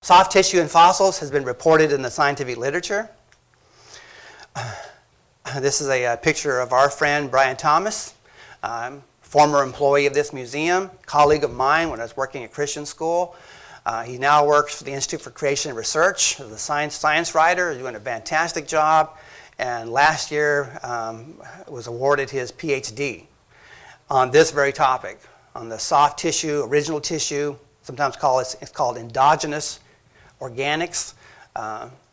Soft tissue in fossils has been reported in the scientific literature. This is a picture of our friend Brian Thomas, former employee of this museum, colleague of mine when I was working at Christian school. He now works for the Institute for Creation and Research as a science writer, doing a fantastic job, and last year was awarded his PhD on this very topic, on the soft tissue, original tissue, sometimes it's called endogenous organics,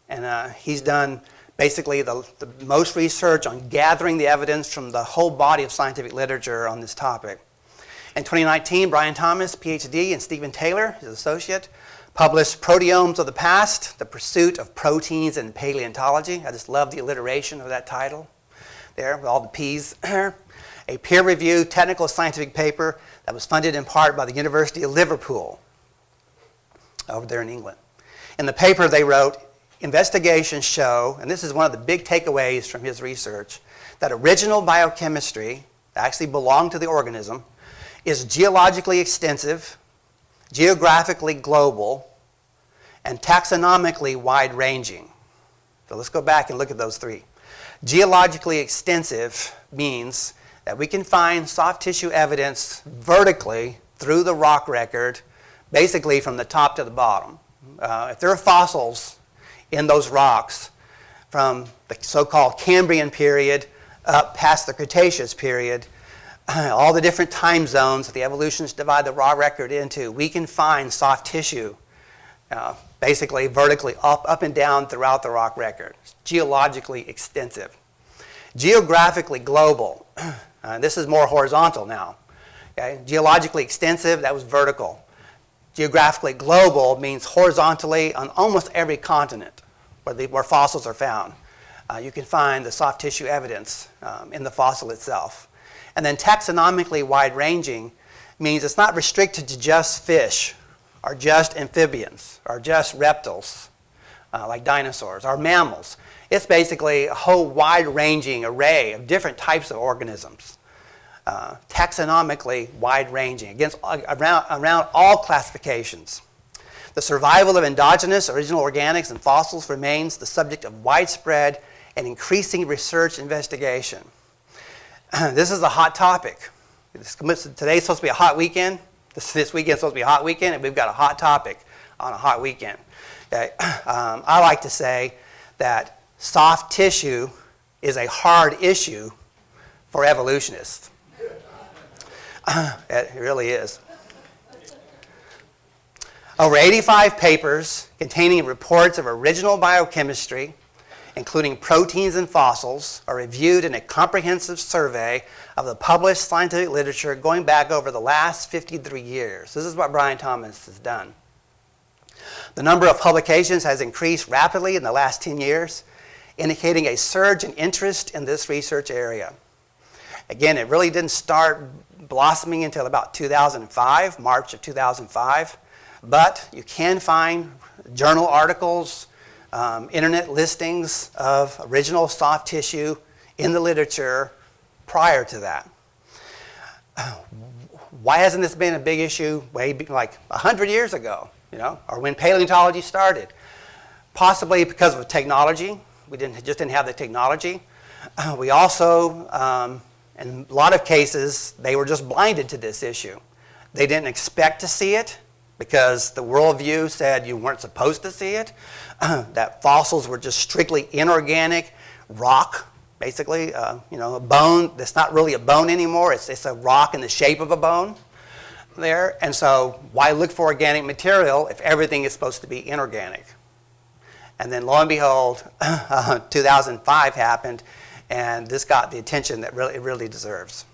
and he's done basically the most research on gathering the evidence from the whole body of scientific literature on this topic. In 2019, Brian Thomas, PhD, and Stephen Taylor, his associate, published Proteomes of the Past, The Pursuit of Proteins in Paleontology. I just love the alliteration of that title there, with all the P's. A peer-reviewed technical scientific paper that was funded in part by the University of Liverpool over there in England. In the paper they wrote, investigations show, and this is one of the big takeaways from his research, that original biochemistry that actually belonged to the organism is geologically extensive, geographically global, and taxonomically wide-ranging. So let's go back and look at those three. Geologically extensive means that we can find soft tissue evidence vertically through the rock record, basically from the top to the bottom. If there are fossils in those rocks from the so-called Cambrian period up past the Cretaceous period, all the different time zones that the evolutionists divide the raw record into, we can find soft tissue basically vertically up and down throughout the rock record. It's geologically extensive. Geographically global. This is more horizontal now. Okay? Geologically extensive, that was vertical. Geographically global means horizontally on almost every continent where fossils are found. You can find the soft tissue evidence in the fossil itself. And then taxonomically wide-ranging means it's not restricted to just fish or just amphibians or just reptiles like dinosaurs or mammals. It's basically a whole wide-ranging array of different types of organisms. Taxonomically wide-ranging, around all classifications. The survival of endogenous original organics and fossils remains the subject of widespread and increasing research investigation. This is a hot topic. Today's supposed to be a hot weekend. This weekend's supposed to be a hot weekend, and we've got a hot topic on a hot weekend. Okay? I like to say that soft tissue is a hard issue for evolutionists. It really is. Over 85 papers containing reports of original biochemistry, including proteins and fossils, are reviewed in a comprehensive survey of the published scientific literature going back over the last 53 years. This is what Brian Thomas has done. The number of publications has increased rapidly in the last 10 years, indicating a surge in interest in this research area. Again, it really didn't start blossoming until about 2005, March of 2005, but you can find journal articles, internet listings of original soft tissue in the literature prior to that. Why hasn't this been a big issue like 100 years ago, or when paleontology started? Possibly because of technology. We just didn't have the technology. We also, in a lot of cases, they were just blinded to this issue. They didn't expect to see it because the worldview said you weren't supposed to see it, that fossils were just strictly inorganic rock, basically, a bone that's not really a bone anymore. It's a rock in the shape of a bone there. And so why look for organic material if everything is supposed to be inorganic? And then lo and behold, 2005 happened, and this got the attention that it really deserves.